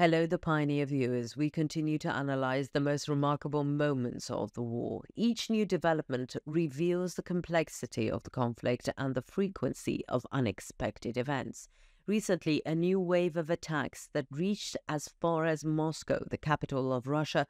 Hello, the Pioneer viewers. We continue to analyze the most remarkable moments of the war. Each new development reveals the complexity of the conflict and the frequency of unexpected events. Recently, a new wave of attacks that reached as far as Moscow, the capital of Russia,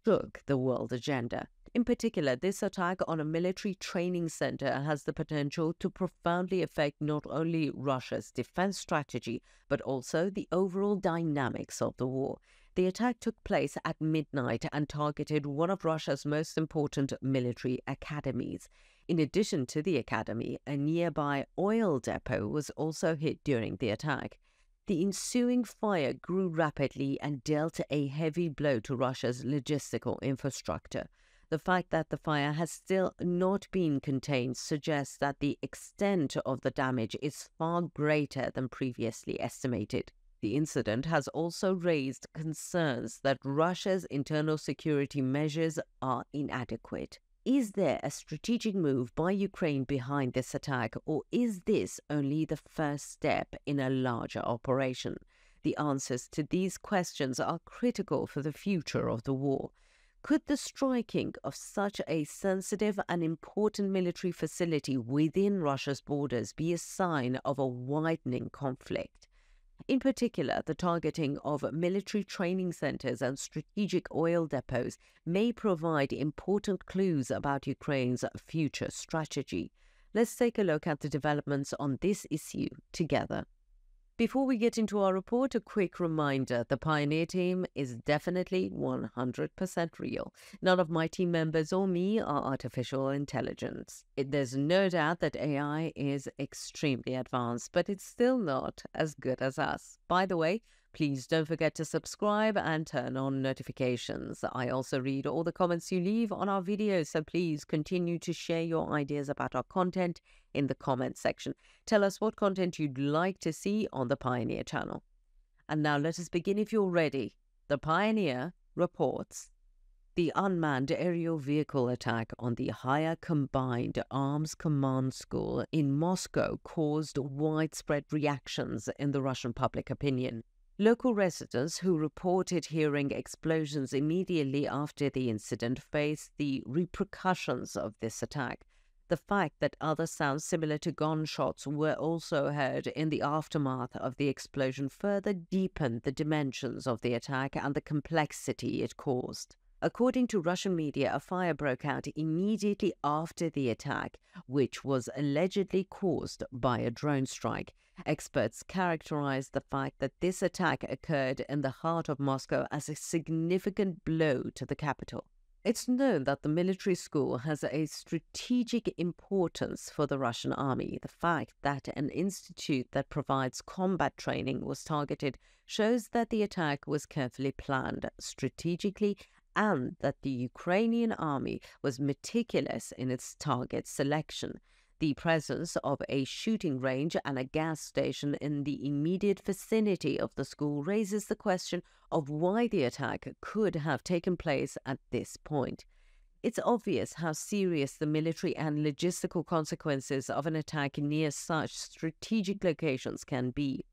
shook the world agenda. In particular, this attack on a military training center has the potential to profoundly affect not only Russia's defense strategy, but also the overall dynamics of the war. The attack took place at midnight and targeted one of Russia's most important military academies. In addition to the academy, a nearby oil depot was also hit during the attack. The ensuing fire grew rapidly and dealt a heavy blow to Russia's logistical infrastructure. The fact that the fire has still not been contained suggests that the extent of the damage is far greater than previously estimated. The incident has also raised concerns that Russia's internal security measures are inadequate. Is there a strategic move by Ukraine behind this attack, or is this only the first step in a larger operation? The answers to these questions are critical for the future of the war. Could the striking of such a sensitive and important military facility within Russia's borders be a sign of a widening conflict? In particular, the targeting of military training centers and strategic oil depots may provide important clues about Ukraine's future strategy. Let's take a look at the developments on this issue together. Before we get into our report, a quick reminder: the Pioneer team is definitely 100% real. None of my team members or me are artificial intelligence. There's no doubt that AI is extremely advanced, but it's still not as good as us. By the way, please don't forget to subscribe and turn on notifications. I also read all the comments you leave on our videos, so please continue to share your ideas about our content in the comment section. Tell us what content you'd like to see on the Pioneer channel. And now let us begin if you're ready. The Pioneer reports: the unmanned aerial vehicle attack on the Higher Combined Arms Command School in Moscow caused widespread reactions in the Russian public opinion. Local residents who reported hearing explosions immediately after the incident faced the repercussions of this attack. The fact that other sounds similar to gunshots were also heard in the aftermath of the explosion further deepened the dimensions of the attack and the complexity it caused. According to Russian media, a fire broke out immediately after the attack, which was allegedly caused by a drone strike. Experts characterized the fact that this attack occurred in the heart of Moscow as a significant blow to the capital. It's known that the military school has a strategic importance for the Russian army. The fact that an institute that provides combat training was targeted shows that the attack was carefully planned strategically and that the Ukrainian army was meticulous in its target selection. The presence of a shooting range and a gas station in the immediate vicinity of the school raises the question of why the attack could have taken place at this point. It's obvious how serious the military and logistical consequences of an attack near such strategic locations can be.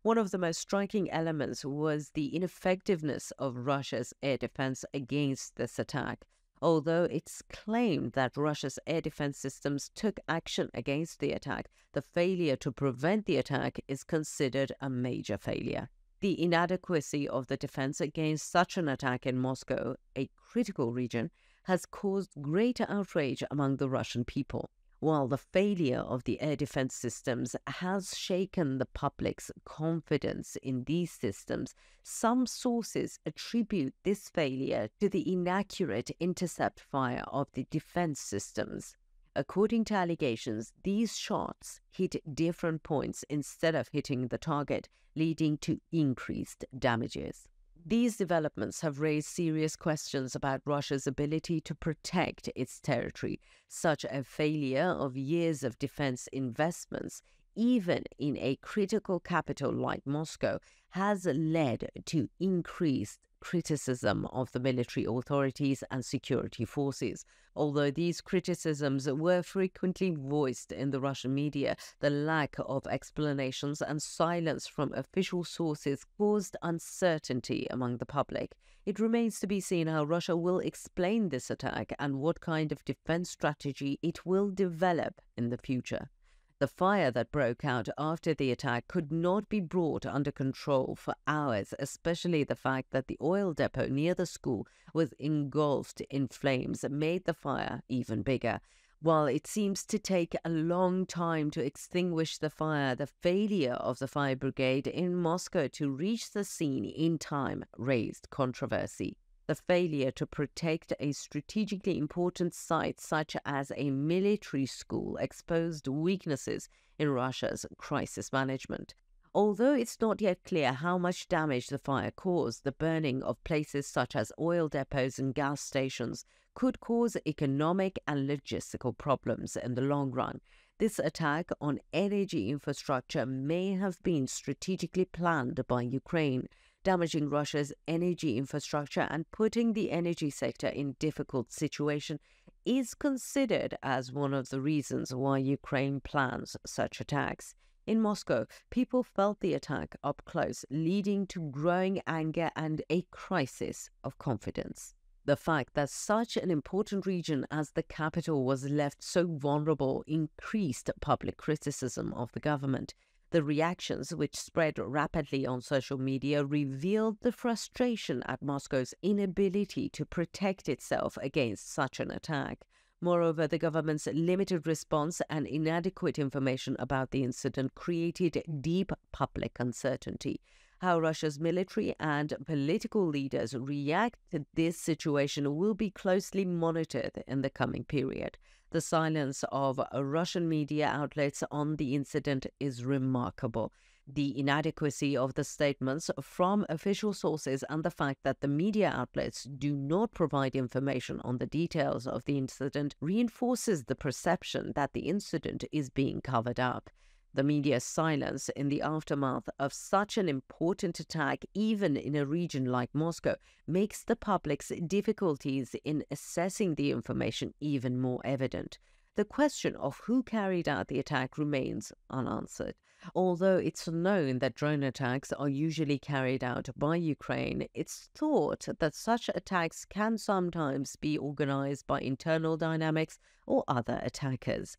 One of the most striking elements was the ineffectiveness of Russia's air defense against this attack. Although it's claimed that Russia's air defense systems took action against the attack, the failure to prevent the attack is considered a major failure. The inadequacy of the defense against such an attack in Moscow, a critical region, has caused greater outrage among the Russian people. While the failure of the air defense systems has shaken the public's confidence in these systems, some sources attribute this failure to the inaccurate intercept fire of the defense systems. According to allegations, these shots hit different points instead of hitting the target, leading to increased damages. These developments have raised serious questions about Russia's ability to protect its territory. Such a failure of years of defense investments, even in a critical capital like Moscow, has led to increased criticism of the military authorities and security forces. Although these criticisms were frequently voiced in the Russian media, the lack of explanations and silence from official sources caused uncertainty among the public. It remains to be seen how Russia will explain this attack and what kind of defense strategy it will develop in the future. The fire that broke out after the attack could not be brought under control for hours, especially the fact that the oil depot near the school was engulfed in flames made the fire even bigger. While it seems to take a long time to extinguish the fire, the failure of the fire brigade in Moscow to reach the scene in time raised controversy. The failure to protect a strategically important site such as a military school exposed weaknesses in Russia's crisis management. Although it's not yet clear how much damage the fire caused, the burning of places such as oil depots and gas stations could cause economic and logistical problems in the long run. This attack on energy infrastructure may have been strategically planned by Ukraine, damaging Russia's energy infrastructure and putting the energy sector in difficult situation is considered as one of the reasons why Ukraine plans such attacks. In Moscow, people felt the attack up close, leading to growing anger and a crisis of confidence. The fact that such an important region as the capital was left so vulnerable increased public criticism of the government. The reactions, which spread rapidly on social media, revealed the frustration at Moscow's inability to protect itself against such an attack. Moreover, the government's limited response and inadequate information about the incident created deep public uncertainty. How Russia's military and political leaders react to this situation will be closely monitored in the coming period. The silence of Russian media outlets on the incident is remarkable. The inadequacy of the statements from official sources and the fact that the media outlets do not provide information on the details of the incident reinforces the perception that the incident is being covered up. The media's silence in the aftermath of such an important attack, even in a region like Moscow, makes the public's difficulties in assessing the information even more evident. The question of who carried out the attack remains unanswered. Although it's known that drone attacks are usually carried out by Ukraine, it's thought that such attacks can sometimes be organized by internal dynamics or other attackers.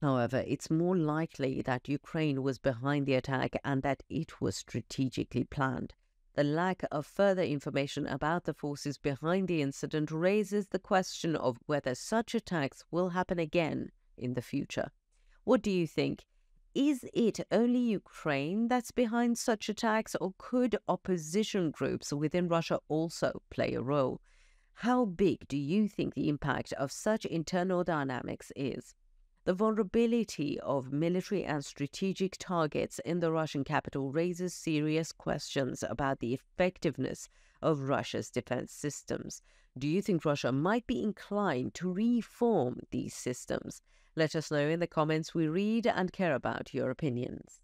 However, it's more likely that Ukraine was behind the attack and that it was strategically planned. The lack of further information about the forces behind the incident raises the question of whether such attacks will happen again in the future. What do you think? Is it only Ukraine that's behind such attacks, or could opposition groups within Russia also play a role? How big do you think the impact of such internal dynamics is? The vulnerability of military and strategic targets in the Russian capital raises serious questions about the effectiveness of Russia's defense systems. Do you think Russia might be inclined to reform these systems? Let us know in the comments. We read and care about your opinions.